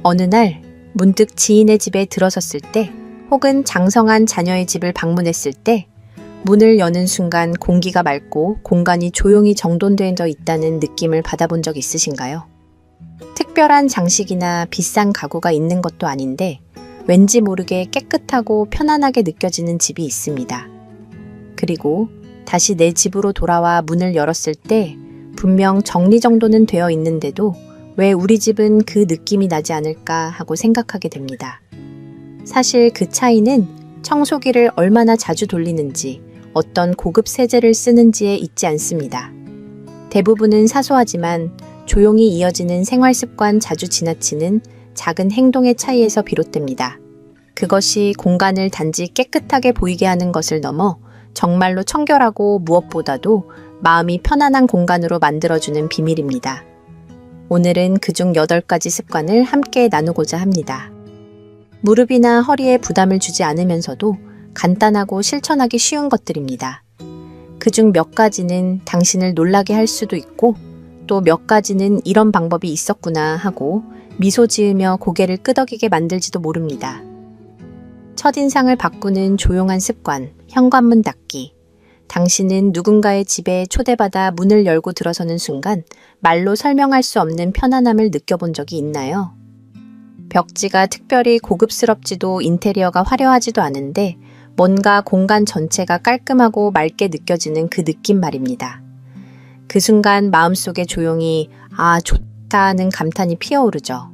어느 날 문득 지인의 집에 들어섰을 때 혹은 장성한 자녀의 집을 방문했을 때 문을 여는 순간 공기가 맑고 공간이 조용히 정돈되어 있다는 느낌을 받아본 적 있으신가요? 특별한 장식이나 비싼 가구가 있는 것도 아닌데 왠지 모르게 깨끗하고 편안하게 느껴지는 집이 있습니다. 그리고 다시 내 집으로 돌아와 문을 열었을 때 분명 정리정돈은 되어 있는데도 왜 우리 집은 그 느낌이 나지 않을까 하고 생각하게 됩니다. 사실 그 차이는 청소기를 얼마나 자주 돌리는지, 어떤 고급 세제를 쓰는지에 있지 않습니다. 대부분은 사소하지만 조용히 이어지는 생활습관 자주 지나치는 작은 행동의 차이에서 비롯됩니다. 그것이 공간을 단지 깨끗하게 보이게 하는 것을 넘어 정말로 청결하고 무엇보다도 마음이 편안한 공간으로 만들어주는 비밀입니다. 오늘은 그중 8가지 습관을 함께 나누고자 합니다. 무릎이나 허리에 부담을 주지 않으면서도 간단하고 실천하기 쉬운 것들입니다. 그중 몇 가지는 당신을 놀라게 할 수도 있고 또 몇 가지는 이런 방법이 있었구나 하고 미소 지으며 고개를 끄덕이게 만들지도 모릅니다. 첫인상을 바꾸는 조용한 습관, 현관문 닫기. 당신은 누군가의 집에 초대받아 문을 열고 들어서는 순간 말로 설명할 수 없는 편안함을 느껴본 적이 있나요? 벽지가 특별히 고급스럽지도 인테리어가 화려하지도 않은데 뭔가 공간 전체가 깔끔하고 맑게 느껴지는 그 느낌 말입니다. 그 순간 마음속에 조용히 아 좋다 하는 감탄이 피어오르죠.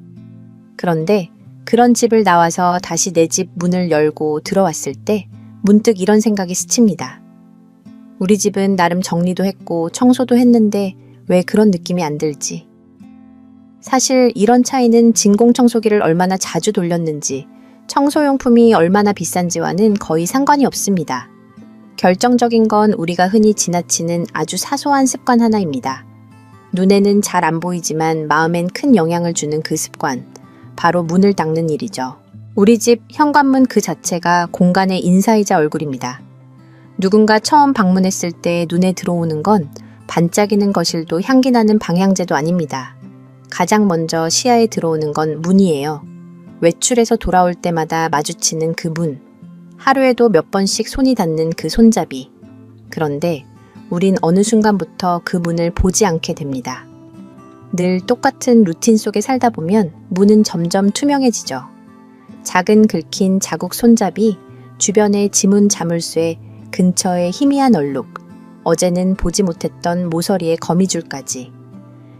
그런데 그런 집을 나와서 다시 내 집 문을 열고 들어왔을 때 문득 이런 생각이 스칩니다. 우리 집은 나름 정리도 했고 청소도 했는데 왜 그런 느낌이 안 들지? 사실 이런 차이는 진공청소기를 얼마나 자주 돌렸는지, 청소용품이 얼마나 비싼지와는 거의 상관이 없습니다. 결정적인 건 우리가 흔히 지나치는 아주 사소한 습관 하나입니다. 눈에는 잘 안 보이지만 마음엔 큰 영향을 주는 그 습관, 바로 문을 닦는 일이죠. 우리 집 현관문 그 자체가 공간의 인사이자 얼굴입니다. 누군가 처음 방문했을 때 눈에 들어오는 건 반짝이는 거실도 향기 나는 방향제도 아닙니다. 가장 먼저 시야에 들어오는 건 문이에요. 외출해서 돌아올 때마다 마주치는 그 문. 하루에도 몇 번씩 손이 닿는 그 손잡이. 그런데 우린 어느 순간부터 그 문을 보지 않게 됩니다. 늘 똑같은 루틴 속에 살다 보면 문은 점점 투명해지죠. 작은 긁힌 자국 손잡이, 주변의 지문 자물쇠, 근처의 희미한 얼룩, 어제는 보지 못했던 모서리의 거미줄까지.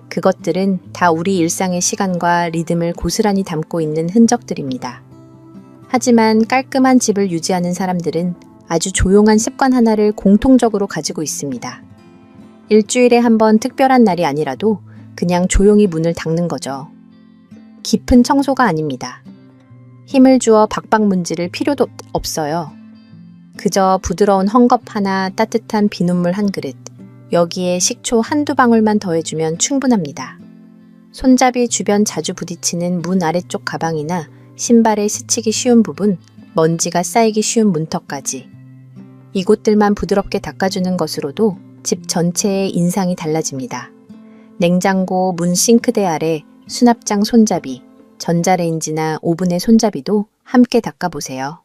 그것들은 다 우리 일상의 시간과 리듬을 고스란히 담고 있는 흔적들입니다. 하지만 깔끔한 집을 유지하는 사람들은 아주 조용한 습관 하나를 공통적으로 가지고 있습니다. 일주일에 한 번 특별한 날이 아니라도 그냥 조용히 문을 닦는 거죠. 깊은 청소가 아닙니다. 힘을 주어 박박 문지를 필요도 없어요. 그저 부드러운 헝겊 하나, 따뜻한 비눗물 한 그릇, 여기에 식초 한두 방울만 더해주면 충분합니다. 손잡이 주변 자주 부딪히는 문 아래쪽 가방이나 신발에 스치기 쉬운 부분, 먼지가 쌓이기 쉬운 문턱까지. 이곳들만 부드럽게 닦아주는 것으로도 집 전체의 인상이 달라집니다. 냉장고 문 싱크대 아래 수납장 손잡이, 전자레인지나 오븐의 손잡이도 함께 닦아보세요.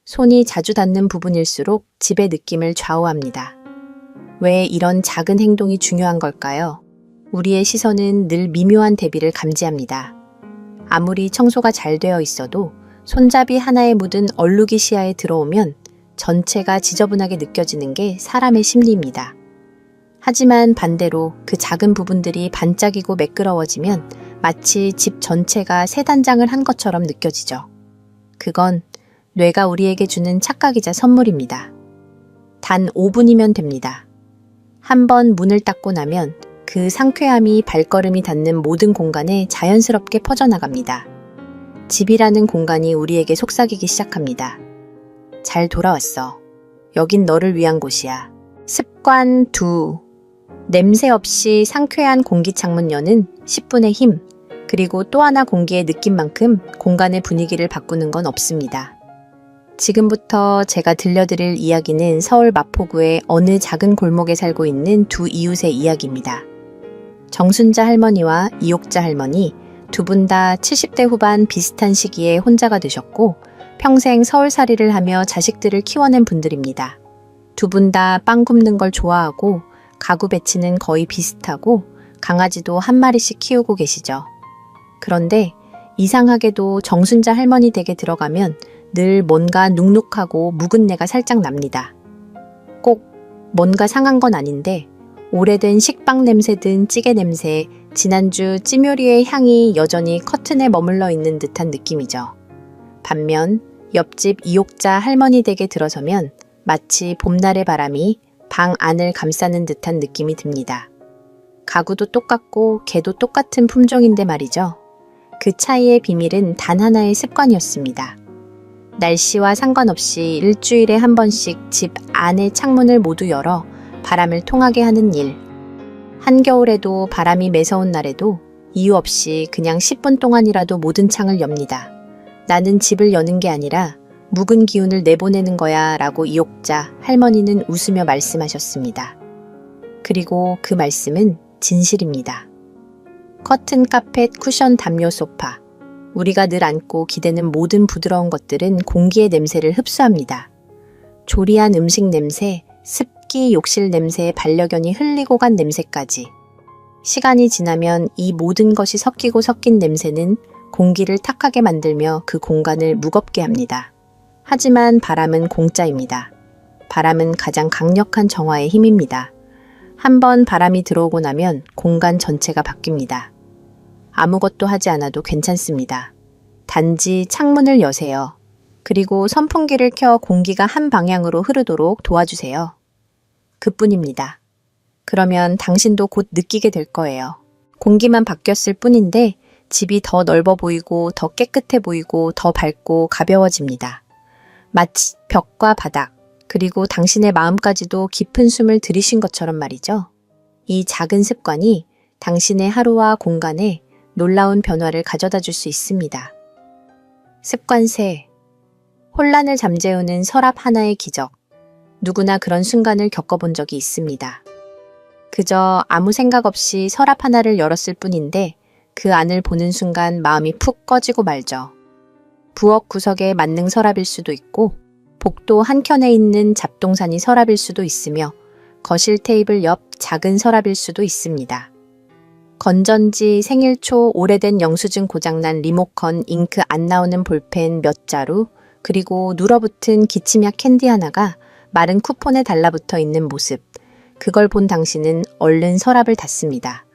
손이 자주 닿는 부분일수록 집의 느낌을 좌우합니다. 왜 이런 작은 행동이 중요한 걸까요? 우리의 시선은 늘 미묘한 대비를 감지합니다. 아무리 청소가 잘 되어 있어도 손잡이 하나에 묻은 얼룩이 시야에 들어오면 전체가 지저분하게 느껴지는 게 사람의 심리입니다. 하지만 반대로 그 작은 부분들이 반짝이고 매끄러워지면 마치 집 전체가 새 단장을 한 것처럼 느껴지죠. 그건 뇌가 우리에게 주는 착각이자 선물입니다. 단 5분이면 됩니다. 한번 문을 닦고 나면 그 상쾌함이 발걸음이 닿는 모든 공간에 자연스럽게 퍼져나갑니다. 집이라는 공간이 우리에게 속삭이기 시작합니다. 잘 돌아왔어. 여긴 너를 위한 곳이야. 습관 2. 냄새 없이 상쾌한 공기창문 여는 10분의 힘. 그리고 또 하나 공기의 느낌만큼 공간의 분위기를 바꾸는 건 없습니다. 지금부터 제가 들려드릴 이야기는 서울 마포구의 어느 작은 골목에 살고 있는 두 이웃의 이야기입니다. 정순자 할머니와 이옥자 할머니 두 분 다 70대 후반 비슷한 시기에 혼자가 되셨고 평생 서울살이를 하며 자식들을 키워낸 분들입니다. 두 분 다 빵 굽는 걸 좋아하고 가구 배치는 거의 비슷하고 강아지도 한 마리씩 키우고 계시죠. 그런데 이상하게도 정순자 할머니 댁에 들어가면 늘 뭔가 눅눅하고 묵은 내가 살짝 납니다. 꼭 뭔가 상한 건 아닌데 오래된 식빵 냄새든 찌개 냄새, 지난주 찜요리의 향이 여전히 커튼에 머물러 있는 듯한 느낌이죠. 반면 옆집 이옥자 할머니 댁에 들어서면 마치 봄날의 바람이 방 안을 감싸는 듯한 느낌이 듭니다. 가구도 똑같고 개도 똑같은 품종인데 말이죠. 그 차이의 비밀은 단 하나의 습관이었습니다. 날씨와 상관없이 일주일에 한 번씩 집 안의 창문을 모두 열어 바람을 통하게 하는 일. 한겨울에도 바람이 매서운 날에도 이유 없이 그냥 10분 동안이라도 모든 창을 엽니다. 나는 집을 여는 게 아니라 묵은 기운을 내보내는 거야 라고 이옥자 할머니는 웃으며 말씀하셨습니다. 그리고 그 말씀은 진실입니다. 커튼 카펫, 쿠션 담요 소파. 우리가 늘 안고 기대는 모든 부드러운 것들은 공기의 냄새를 흡수합니다. 조리한 음식 냄새, 습기, 욕실 냄새, 반려견이 흘리고 간 냄새까지. 시간이 지나면 이 모든 것이 섞이고 섞인 냄새는 공기를 탁하게 만들며 그 공간을 무겁게 합니다. 하지만 바람은 공짜입니다. 바람은 가장 강력한 정화의 힘입니다. 한번 바람이 들어오고 나면 공간 전체가 바뀝니다. 아무것도 하지 않아도 괜찮습니다. 단지 창문을 여세요. 그리고 선풍기를 켜 공기가 한 방향으로 흐르도록 도와주세요. 그뿐입니다. 그러면 당신도 곧 느끼게 될 거예요. 공기만 바뀌었을 뿐인데 집이 더 넓어 보이고 더 깨끗해 보이고 더 밝고 가벼워집니다. 마치 벽과 바닥, 그리고 당신의 마음까지도 깊은 숨을 들이신 것처럼 말이죠. 이 작은 습관이 당신의 하루와 공간에 놀라운 변화를 가져다 줄 수 있습니다. 습관 세. 혼란을 잠재우는 서랍 하나의 기적. 누구나 그런 순간을 겪어본 적이 있습니다. 그저 아무 생각 없이 서랍 하나를 열었을 뿐인데 그 안을 보는 순간 마음이 푹 꺼지고 말죠. 부엌 구석에 만능 서랍일 수도 있고 복도 한켠에 있는 잡동사니 서랍일 수도 있으며 거실 테이블 옆 작은 서랍일 수도 있습니다. 건전지, 생일초, 오래된 영수증 고장난 리모컨, 잉크 안 나오는 볼펜 몇 자루, 그리고 눌어붙은 기침약 캔디 하나가 마른 쿠폰에 달라붙어 있는 모습. 그걸 본 당신은 얼른 서랍을 닫습니다.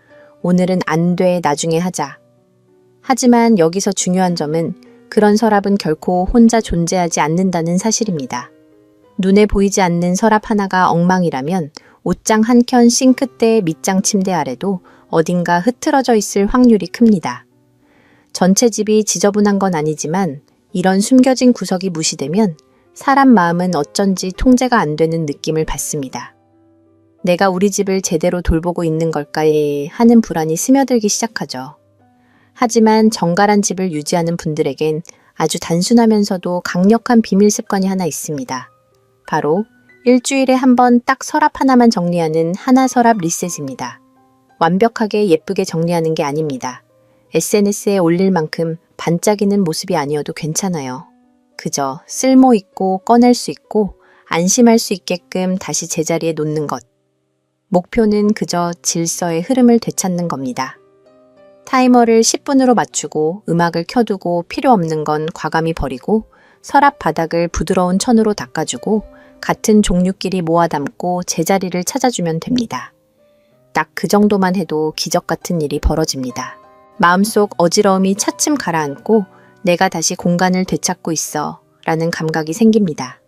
오늘은 안 돼, 나중에 하자. 하지만 여기서 중요한 점은 그런 서랍은 결코 혼자 존재하지 않는다는 사실입니다. 눈에 보이지 않는 서랍 하나가 엉망이라면 옷장 한켠 싱크대 밑장 침대 아래도 어딘가 흐트러져 있을 확률이 큽니다. 전체 집이 지저분한 건 아니지만 이런 숨겨진 구석이 무시되면 사람 마음은 어쩐지 통제가 안 되는 느낌을 받습니다. 내가 우리 집을 제대로 돌보고 있는 걸까에 하는 불안이 스며들기 시작하죠. 하지만 정갈한 집을 유지하는 분들에겐 아주 단순하면서도 강력한 비밀 습관이 하나 있습니다. 바로 일주일에 한 번 딱 서랍 하나만 정리하는 하나 서랍 리셋입니다. 완벽하게 예쁘게 정리하는 게 아닙니다. SNS에 올릴 만큼 반짝이는 모습이 아니어도 괜찮아요. 그저 쓸모 있고 꺼낼 수 있고 안심할 수 있게끔 다시 제자리에 놓는 것. 목표는 그저 질서의 흐름을 되찾는 겁니다. 타이머를 10분으로 맞추고 음악을 켜두고 필요 없는 건 과감히 버리고 서랍 바닥을 부드러운 천으로 닦아주고 같은 종류끼리 모아 담고 제자리를 찾아주면 됩니다. 딱 그 정도만 해도 기적 같은 일이 벌어집니다. 마음속 어지러움이 차츰 가라앉고 내가 다시 공간을 되찾고 있어 라는 감각이 생깁니다.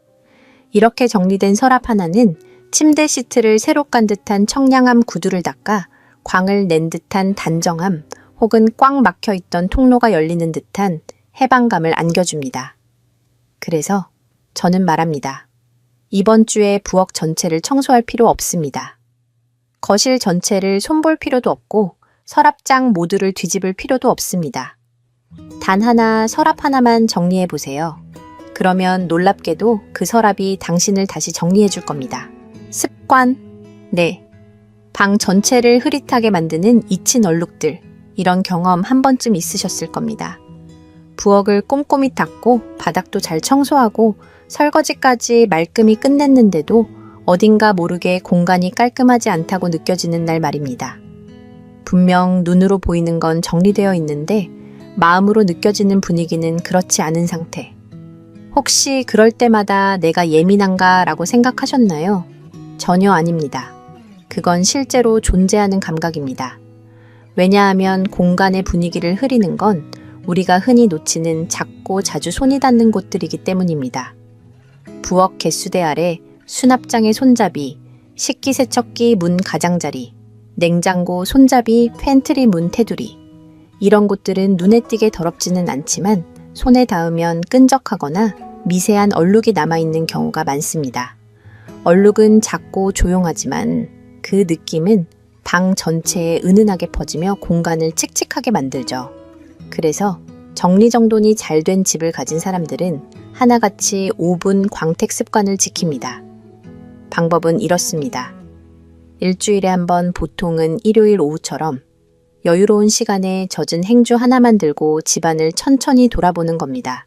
이렇게 정리된 서랍 하나는 침대 시트를 새로 깐 듯한 청량함 구두를 닦아 광을 낸 듯한 단정함 혹은 꽉 막혀있던 통로가 열리는 듯한 해방감을 안겨줍니다. 그래서 저는 말합니다. 이번 주에 부엌 전체를 청소할 필요 없습니다. 거실 전체를 손볼 필요도 없고 서랍장 모두를 뒤집을 필요도 없습니다. 단 하나 서랍 하나만 정리해 보세요. 그러면 놀랍게도 그 서랍이 당신을 다시 정리해 줄 겁니다. 습관. 네. 방 전체를 흐릿하게 만드는 잊힌 얼룩들. 이런 경험 한 번쯤 있으셨을 겁니다. 부엌을 꼼꼼히 닦고 바닥도 잘 청소하고 설거지까지 말끔히 끝냈는데도 어딘가 모르게 공간이 깔끔하지 않다고 느껴지는 날 말입니다. 분명 눈으로 보이는 건 정리되어 있는데 마음으로 느껴지는 분위기는 그렇지 않은 상태. 혹시 그럴 때마다 내가 예민한가 라고 생각하셨나요? 전혀 아닙니다. 그건 실제로 존재하는 감각입니다. 왜냐하면 공간의 분위기를 흐리는 건 우리가 흔히 놓치는 작고 자주 손이 닿는 곳들이기 때문입니다. 부엌 개수대 아래 수납장의 손잡이, 식기세척기 문 가장자리, 냉장고 손잡이 팬트리 문 테두리. 이런 곳들은 눈에 띄게 더럽지는 않지만 손에 닿으면 끈적하거나 미세한 얼룩이 남아있는 경우가 많습니다. 얼룩은 작고 조용하지만 그 느낌은 방 전체에 은은하게 퍼지며 공간을 칙칙하게 만들죠. 그래서 정리정돈이 잘 된 집을 가진 사람들은 하나같이 5분 광택 습관을 지킵니다. 방법은 이렇습니다. 일주일에 한 번, 보통은 일요일 오후처럼 여유로운 시간에 젖은 행주 하나만 들고 집안을 천천히 돌아보는 겁니다.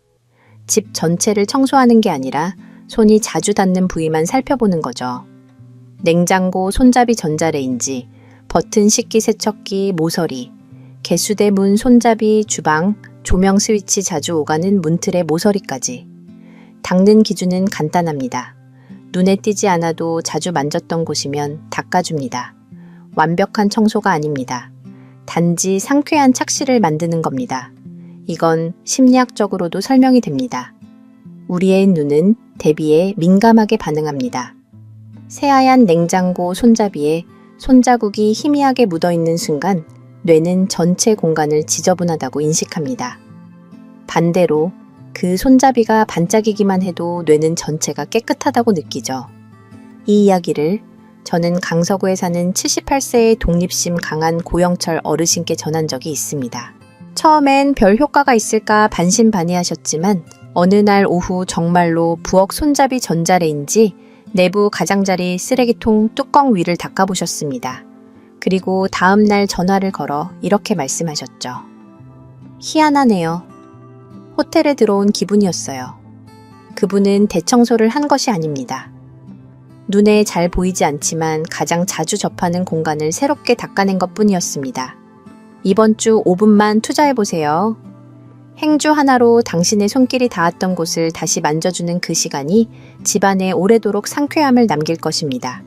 집 전체를 청소하는 게 아니라 손이 자주 닿는 부위만 살펴보는 거죠. 냉장고, 손잡이 전자레인지, 버튼 식기세척기, 모서리, 개수대 문, 손잡이, 주방, 조명 스위치 자주 오가는 문틀의 모서리까지. 닦는 기준은 간단합니다. 눈에 띄지 않아도 자주 만졌던 곳이면 닦아줍니다. 완벽한 청소가 아닙니다. 단지 상쾌한 착시를 만드는 겁니다. 이건 심리학적으로도 설명이 됩니다. 우리의 눈은 대비에 민감하게 반응합니다. 새하얀 냉장고 손잡이에 손자국이 희미하게 묻어있는 순간 뇌는 전체 공간을 지저분하다고 인식합니다. 반대로 그 손잡이가 반짝이기만 해도 뇌는 전체가 깨끗하다고 느끼죠. 이 이야기를 저는 강서구에 사는 78세의 독립심 강한 고영철 어르신께 전한 적이 있습니다. 처음엔 별 효과가 있을까 반신반의하셨지만 어느 날 오후 정말로 부엌 손잡이 전자레인지, 내부 가장자리 쓰레기통 뚜껑 위를 닦아보셨습니다. 그리고 다음 날 전화를 걸어 이렇게 말씀하셨죠. 희한하네요. 호텔에 들어온 기분이었어요. 그분은 대청소를 한 것이 아닙니다. 눈에 잘 보이지 않지만 가장 자주 접하는 공간을 새롭게 닦아낸 것뿐이었습니다. 이번 주 5분만 투자해보세요. 행주 하나로 당신의 손길이 닿았던 곳을 다시 만져주는 그 시간이 집안에 오래도록 상쾌함을 남길 것입니다.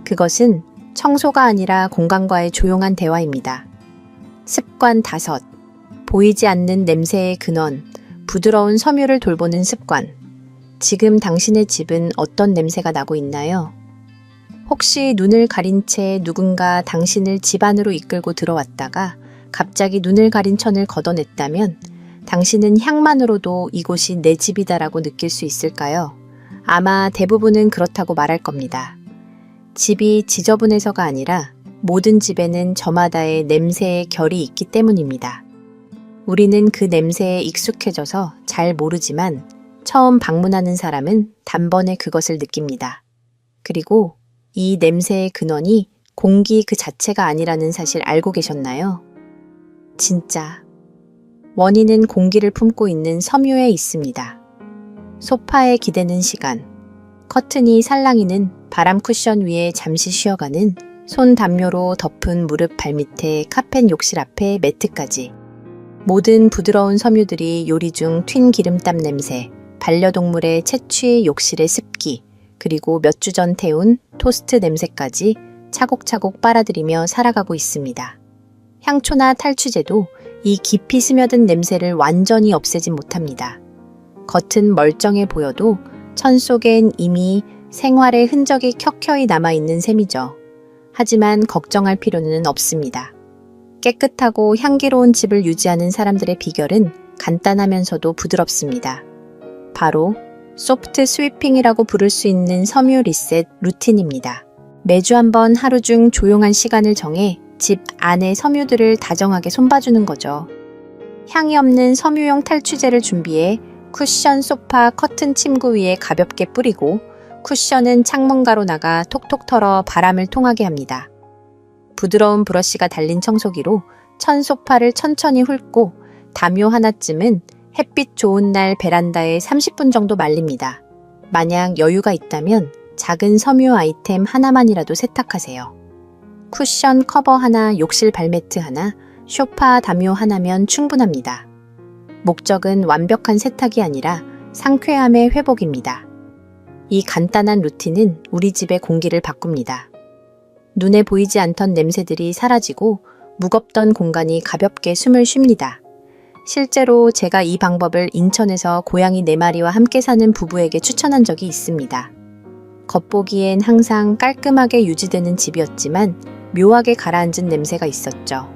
그것은 청소가 아니라 공간과의 조용한 대화입니다. 습관 5. 보이지 않는 냄새의 근원, 부드러운 섬유를 돌보는 습관. 지금 당신의 집은 어떤 냄새가 나고 있나요? 혹시 눈을 가린 채 누군가 당신을 집 안으로 이끌고 들어왔다가 갑자기 눈을 가린 천을 걷어냈다면 당신은 향만으로도 이곳이 내 집이다라고 느낄 수 있을까요? 아마 대부분은 그렇다고 말할 겁니다. 집이 지저분해서가 아니라 모든 집에는 저마다의 냄새의 결이 있기 때문입니다. 우리는 그 냄새에 익숙해져서 잘 모르지만 처음 방문하는 사람은 단번에 그것을 느낍니다. 그리고 이 냄새의 근원이 공기 그 자체가 아니라는 사실 알고 계셨나요? 진짜. 원인은 공기를 품고 있는 섬유에 있습니다. 소파에 기대는 시간, 커튼이 살랑이는 바람 쿠션 위에 잠시 쉬어가는 손 담요로 덮은 무릎 발밑에 카펫 욕실 앞에 매트까지. 모든 부드러운 섬유들이 요리 중 튄 기름땀 냄새, 반려동물의 채취 욕실의 습기, 그리고 몇 주 전 태운 토스트 냄새까지 차곡차곡 빨아들이며 살아가고 있습니다. 향초나 탈취제도 이 깊이 스며든 냄새를 완전히 없애진 못합니다. 겉은 멀쩡해 보여도 천 속엔 이미 생활의 흔적이 켜켜이 남아있는 셈이죠. 하지만 걱정할 필요는 없습니다. 깨끗하고 향기로운 집을 유지하는 사람들의 비결은 간단하면서도 부드럽습니다. 바로 소프트 스위핑이라고 부를 수 있는 섬유 리셋 루틴입니다. 매주 한 번 하루 중 조용한 시간을 정해 집 안의 섬유들을 다정하게 손봐주는 거죠. 향이 없는 섬유용 탈취제를 준비해 쿠션 소파 커튼 침구 위에 가볍게 뿌리고 쿠션은 창문가로 나가 톡톡 털어 바람을 통하게 합니다. 부드러운 브러쉬가 달린 청소기로 천 소파를 천천히 훑고 담요 하나쯤은 햇빛 좋은 날 베란다에 30분 정도 말립니다. 만약 여유가 있다면 작은 섬유 아이템 하나만이라도 세탁하세요. 쿠션 커버 하나, 욕실 발매트 하나, 소파 담요 하나면 충분합니다. 목적은 완벽한 세탁이 아니라 상쾌함의 회복입니다. 이 간단한 루틴은 우리 집의 공기를 바꿉니다. 눈에 보이지 않던 냄새들이 사라지고 무겁던 공간이 가볍게 숨을 쉽니다. 실제로 제가 이 방법을 인천에서 고양이 4마리와 함께 사는 부부에게 추천한 적이 있습니다. 겉보기엔 항상 깔끔하게 유지되는 집이었지만 묘하게 가라앉은 냄새가 있었죠.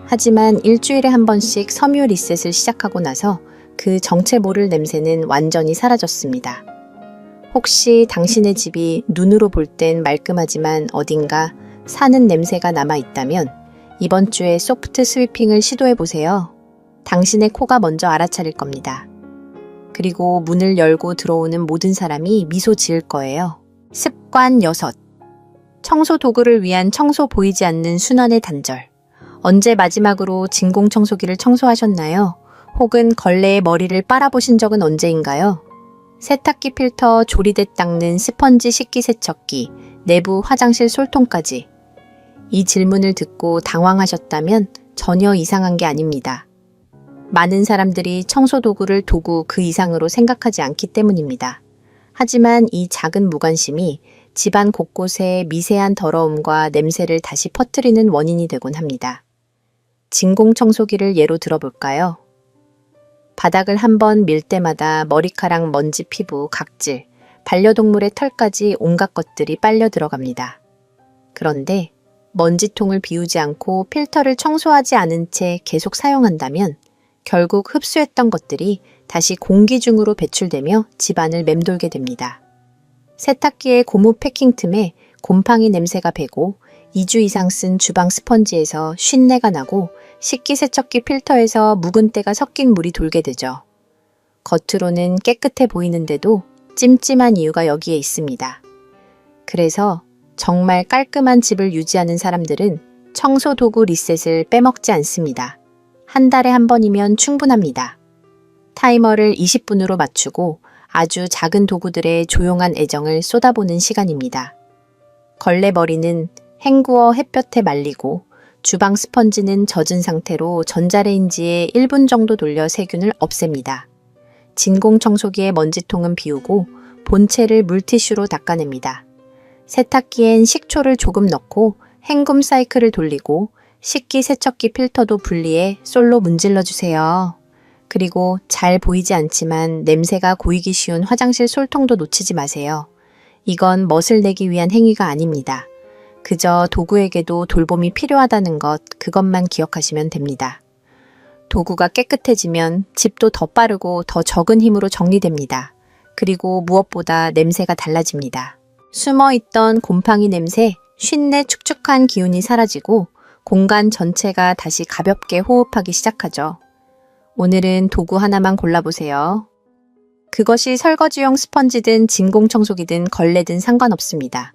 하지만 일주일에 한 번씩 섬유 리셋을 시작하고 나서 그 정체 모를 냄새는 완전히 사라졌습니다. 혹시 당신의 집이 눈으로 볼 땐 말끔하지만 어딘가 사는 냄새가 남아있다면 이번 주에 소프트 스위핑을 시도해보세요. 당신의 코가 먼저 알아차릴 겁니다. 그리고 문을 열고 들어오는 모든 사람이 미소 지을 거예요. 습관 6. 청소 도구를 위한 청소 보이지 않는 순환의 단절. 언제 마지막으로 진공청소기를 청소하셨나요? 혹은 걸레에 머리를 빨아보신 적은 언제인가요? 세탁기 필터 조리대 닦는 스펀지 식기세척기, 내부 화장실 솔통까지. 이 질문을 듣고 당황하셨다면 전혀 이상한 게 아닙니다. 많은 사람들이 청소 도구를 도구 그 이상으로 생각하지 않기 때문입니다. 하지만 이 작은 무관심이 집안 곳곳에 미세한 더러움과 냄새를 다시 퍼뜨리는 원인이 되곤 합니다. 진공청소기를 예로 들어볼까요? 바닥을 한번 밀 때마다 머리카락, 먼지, 피부, 각질, 반려동물의 털까지 온갖 것들이 빨려 들어갑니다. 그런데 먼지통을 비우지 않고 필터를 청소하지 않은 채 계속 사용한다면 결국 흡수했던 것들이 다시 공기 중으로 배출되며 집안을 맴돌게 됩니다. 세탁기의 고무 패킹 틈에 곰팡이 냄새가 배고 2주 이상 쓴 주방 스펀지에서 쉰내가 나고 식기세척기 필터에서 묵은 때가 섞인 물이 돌게 되죠. 겉으로는 깨끗해 보이는데도 찜찜한 이유가 여기에 있습니다. 그래서 정말 깔끔한 집을 유지하는 사람들은 청소 도구 리셋을 빼먹지 않습니다. 한 달에 한 번이면 충분합니다. 타이머를 20분으로 맞추고 아주 작은 도구들의 조용한 애정을 쏟아보는 시간입니다. 걸레머리는 헹구어 햇볕에 말리고 주방 스펀지는 젖은 상태로 전자레인지에 1분 정도 돌려 세균을 없앱니다. 진공청소기의 먼지통은 비우고 본체를 물티슈로 닦아냅니다. 세탁기엔 식초를 조금 넣고 헹굼 사이클을 돌리고 식기세척기 필터도 분리해 솔로 문질러주세요. 그리고 잘 보이지 않지만 냄새가 고이기 쉬운 화장실 솔통도 놓치지 마세요. 이건 멋을 내기 위한 행위가 아닙니다. 그저 도구에게도 돌봄이 필요하다는 것, 그것만 기억하시면 됩니다. 도구가 깨끗해지면 집도 더 빠르고 더 적은 힘으로 정리됩니다. 그리고 무엇보다 냄새가 달라집니다. 숨어있던 곰팡이 냄새, 쉰내 축축한 기운이 사라지고 공간 전체가 다시 가볍게 호흡하기 시작하죠. 오늘은 도구 하나만 골라보세요. 그것이 설거지용 스펀지든 진공청소기든 걸레든 상관없습니다.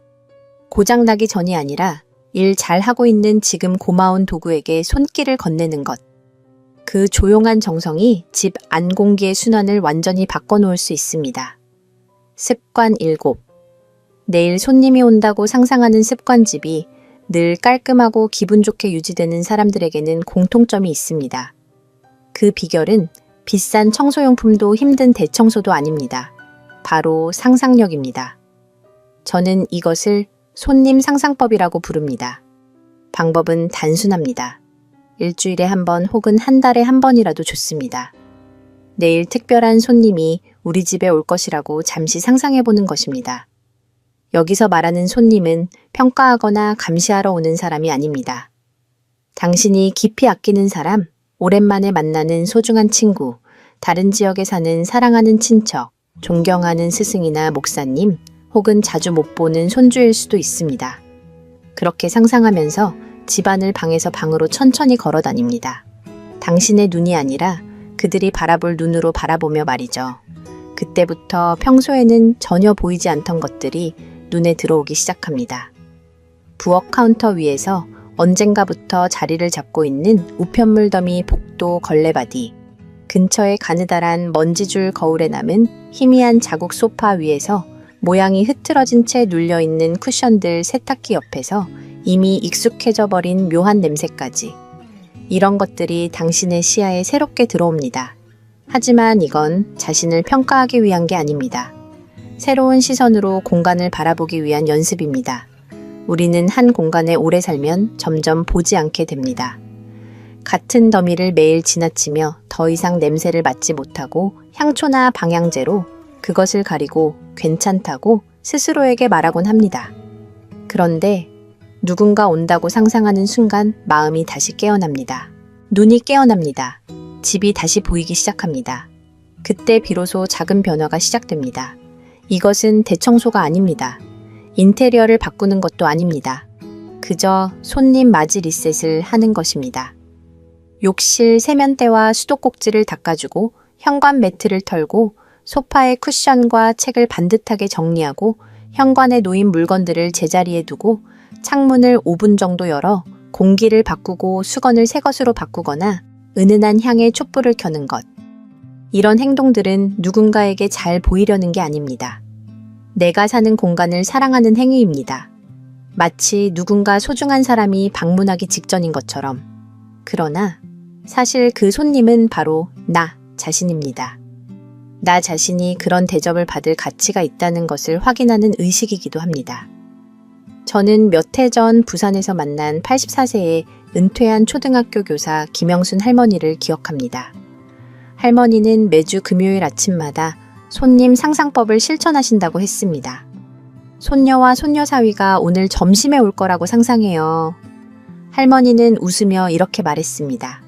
고장나기 전이 아니라 일 잘하고 있는 지금 고마운 도구에게 손길을 건네는 것. 그 조용한 정성이 집 안 공기의 순환을 완전히 바꿔놓을 수 있습니다. 습관 7. 내일 손님이 온다고 상상하는 습관집이 늘 깔끔하고 기분 좋게 유지되는 사람들에게는 공통점이 있습니다. 그 비결은 비싼 청소용품도 힘든 대청소도 아닙니다. 바로 상상력입니다. 저는 이것을 손님 상상법이라고 부릅니다. 방법은 단순합니다. 일주일에 한 번 혹은 한 달에 한 번이라도 좋습니다. 내일 특별한 손님이 우리 집에 올 것이라고 잠시 상상해보는 것입니다. 여기서 말하는 손님은 평가하거나 감시하러 오는 사람이 아닙니다. 당신이 깊이 아끼는 사람, 오랜만에 만나는 소중한 친구, 다른 지역에 사는 사랑하는 친척, 존경하는 스승이나 목사님, 혹은 자주 못 보는 손주일 수도 있습니다. 그렇게 상상하면서 집안을 방에서 방으로 천천히 걸어 다닙니다. 당신의 눈이 아니라 그들이 바라볼 눈으로 바라보며 말이죠. 그때부터 평소에는 전혀 보이지 않던 것들이 눈에 들어오기 시작합니다. 부엌 카운터 위에서 언젠가부터 자리를 잡고 있는 우편물더미 복도 걸레바디, 근처에 가느다란 먼지줄 거울에 남은 희미한 자국 소파 위에서 모양이 흐트러진 채 눌려있는 쿠션들 세탁기 옆에서 이미 익숙해져 버린 묘한 냄새까지. 이런 것들이 당신의 시야에 새롭게 들어옵니다. 하지만 이건 자신을 평가하기 위한 게 아닙니다. 새로운 시선으로 공간을 바라보기 위한 연습입니다. 우리는 한 공간에 오래 살면 점점 보지 않게 됩니다. 같은 더미를 매일 지나치며 더 이상 냄새를 맡지 못하고 향초나 방향제로 그것을 가리고 괜찮다고 스스로에게 말하곤 합니다. 그런데 누군가 온다고 상상하는 순간 마음이 다시 깨어납니다. 눈이 깨어납니다. 집이 다시 보이기 시작합니다. 그때 비로소 작은 변화가 시작됩니다. 이것은 대청소가 아닙니다. 인테리어를 바꾸는 것도 아닙니다. 그저 손님 맞이 리셋을 하는 것입니다. 욕실 세면대와 수도꼭지를 닦아주고 현관 매트를 털고 소파의 쿠션과 책을 반듯하게 정리하고 현관에 놓인 물건들을 제자리에 두고 창문을 5분 정도 열어 공기를 바꾸고 수건을 새 것으로 바꾸거나 은은한 향의 촛불을 켜는 것. 이런 행동들은 누군가에게 잘 보이려는 게 아닙니다. 내가 사는 공간을 사랑하는 행위입니다. 마치 누군가 소중한 사람이 방문하기 직전인 것처럼. 그러나 사실 그 손님은 바로 나 자신입니다. 나 자신이 그런 대접을 받을 가치가 있다는 것을 확인하는 의식이기도 합니다. 저는 몇 해 전 부산에서 만난 84세의 은퇴한 초등학교 교사 김영순 할머니를 기억합니다. 할머니는 매주 금요일 아침마다 손님 상상법을 실천하신다고 했습니다. 손녀와 손녀 사위가 오늘 점심에 올 거라고 상상해요. 할머니는 웃으며 이렇게 말했습니다.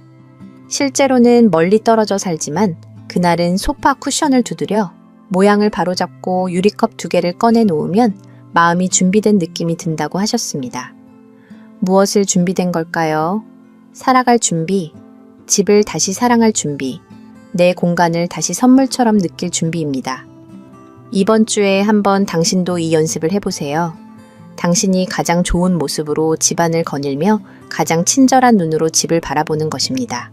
실제로는 멀리 떨어져 살지만 그날은 소파 쿠션을 두드려 모양을 바로잡고 유리컵 2개를 꺼내 놓으면 마음이 준비된 느낌이 든다고 하셨습니다. 무엇을 준비된 걸까요? 살아갈 준비, 집을 다시 사랑할 준비, 내 공간을 다시 선물처럼 느낄 준비입니다. 이번 주에 한번 당신도 이 연습을 해보세요. 당신이 가장 좋은 모습으로 집안을 거닐며 가장 친절한 눈으로 집을 바라보는 것입니다.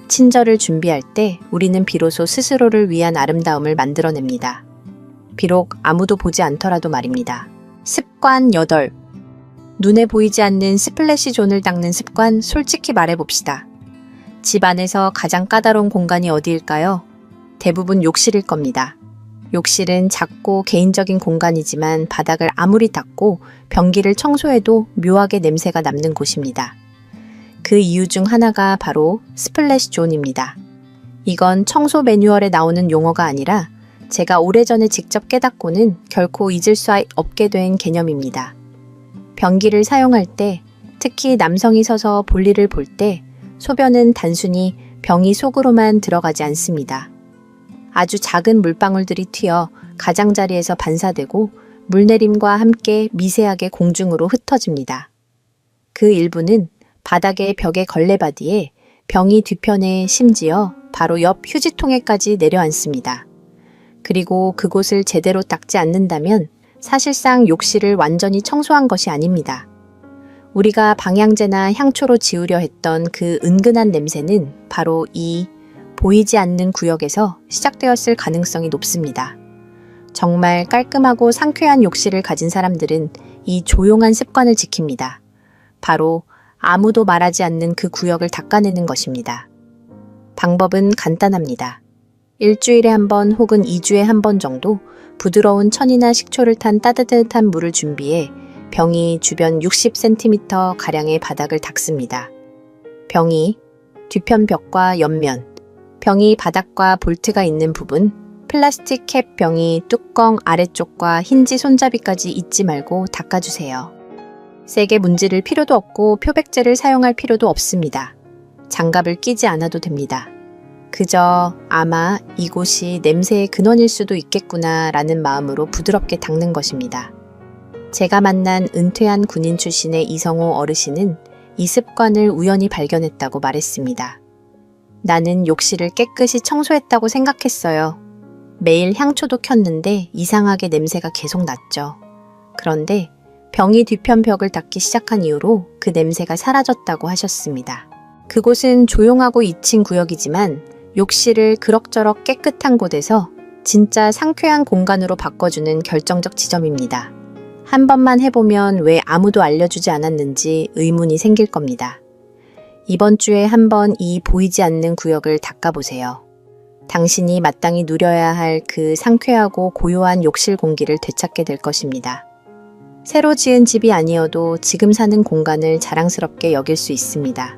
친절을 준비할 때 우리는 비로소 스스로를 위한 아름다움을 만들어냅니다. 비록 아무도 보지 않더라도 말입니다. 습관 8. 눈에 보이지 않는 스플래시 존을 닦는 습관 솔직히 말해봅시다. 집 안에서 가장 까다로운 공간이 어디일까요? 대부분 욕실일 겁니다. 욕실은 작고 개인적인 공간이지만 바닥을 아무리 닦고 변기를 청소해도 묘하게 냄새가 남는 곳입니다. 그 이유 중 하나가 바로 스플래시 존입니다. 이건 청소 매뉴얼에 나오는 용어가 아니라 제가 오래전에 직접 깨닫고는 결코 잊을 수 없게 된 개념입니다. 변기를 사용할 때, 특히 남성이 서서 볼일을 볼 때 소변은 단순히 병이 속으로만 들어가지 않습니다. 아주 작은 물방울들이 튀어 가장자리에서 반사되고 물내림과 함께 미세하게 공중으로 흩어집니다. 그 일부는 바닥의 벽의 걸레바디에 병이 뒤편에 심지어 바로 옆 휴지통에까지 내려앉습니다. 그리고 그곳을 제대로 닦지 않는다면 사실상 욕실을 완전히 청소한 것이 아닙니다. 우리가 방향제나 향초로 지우려 했던 그 은근한 냄새는 바로 이 보이지 않는 구역에서 시작되었을 가능성이 높습니다. 정말 깔끔하고 상쾌한 욕실을 가진 사람들은 이 조용한 습관을 지킵니다. 바로 아무도 말하지 않는 그 구역을 닦아내는 것입니다. 방법은 간단합니다. 일주일에 한 번 혹은 2주에 한 번 정도 부드러운 천이나 식초를 탄 따뜻한 물을 준비해 병이 주변 60cm 가량의 바닥을 닦습니다. 병이 뒤편 벽과 옆면, 병이 바닥과 볼트가 있는 부분, 플라스틱 캡 병이 뚜껑 아래쪽과 힌지 손잡이까지 잊지 말고 닦아주세요. 세게 문지를 필요도 없고 표백제를 사용할 필요도 없습니다. 장갑을 끼지 않아도 됩니다. 그저 아마 이곳이 냄새의 근원일 수도 있겠구나 라는 마음으로 부드럽게 닦는 것입니다. 제가 만난 은퇴한 군인 출신의 이성호 어르신은 이 습관을 우연히 발견했다고 말했습니다. 나는 욕실을 깨끗이 청소했다고 생각했어요. 매일 향초도 켰는데 이상하게 냄새가 계속 났죠. 그런데 병이 뒤편 벽을 닦기 시작한 이후로 그 냄새가 사라졌다고 하셨습니다. 그곳은 조용하고 2층 구역이지만 욕실을 그럭저럭 깨끗한 곳에서 진짜 상쾌한 공간으로 바꿔주는 결정적 지점입니다. 한 번만 해보면 왜 아무도 알려주지 않았는지 의문이 생길 겁니다. 이번 주에 한번 이 보이지 않는 구역을 닦아보세요. 당신이 마땅히 누려야 할 그 상쾌하고 고요한 욕실 공기를 되찾게 될 것입니다. 새로 지은 집이 아니어도 지금 사는 공간을 자랑스럽게 여길 수 있습니다.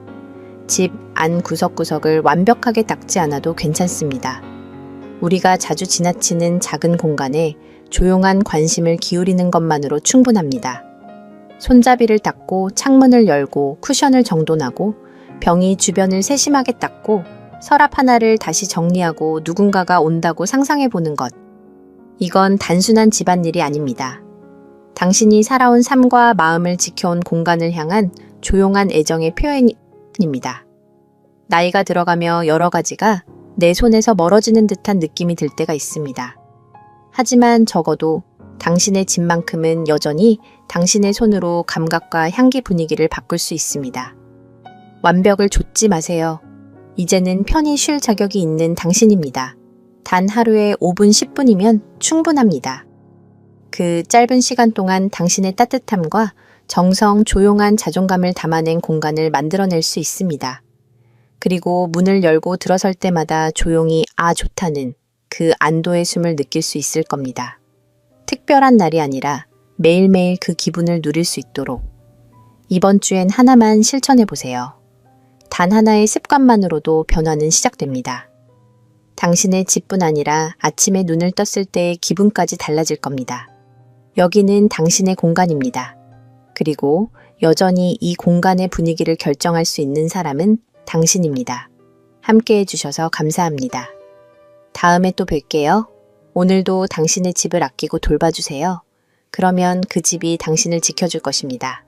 집 안 구석구석을 완벽하게 닦지 않아도 괜찮습니다. 우리가 자주 지나치는 작은 공간에 조용한 관심을 기울이는 것만으로 충분합니다. 손잡이를 닦고 창문을 열고 쿠션을 정돈하고 병이 주변을 세심하게 닦고 서랍 하나를 다시 정리하고 누군가가 온다고 상상해보는 것. 이건 단순한 집안일이 아닙니다. 당신이 살아온 삶과 마음을 지켜온 공간을 향한 조용한 애정의 표현입니다. 나이가 들어가며 여러 가지가 내 손에서 멀어지는 듯한 느낌이 들 때가 있습니다. 하지만 적어도 당신의 집만큼은 여전히 당신의 손으로 감각과 향기 분위기를 바꿀 수 있습니다. 완벽을 좇지 마세요. 이제는 편히 쉴 자격이 있는 당신입니다. 단 하루에 5분, 10분이면 충분합니다. 그 짧은 시간 동안 당신의 따뜻함과 정성, 조용한 자존감을 담아낸 공간을 만들어낼 수 있습니다. 그리고 문을 열고 들어설 때마다 조용히 좋다는 그 안도의 숨을 느낄 수 있을 겁니다. 특별한 날이 아니라 매일매일 그 기분을 누릴 수 있도록 이번 주엔 하나만 실천해보세요. 단 하나의 습관만으로도 변화는 시작됩니다. 당신의 집뿐 아니라 아침에 눈을 떴을 때의 기분까지 달라질 겁니다. 여기는 당신의 공간입니다. 그리고 여전히 이 공간의 분위기를 결정할 수 있는 사람은 당신입니다. 함께 해주셔서 감사합니다. 다음에 또 뵐게요. 오늘도 당신의 집을 아끼고 돌봐주세요. 그러면 그 집이 당신을 지켜줄 것입니다.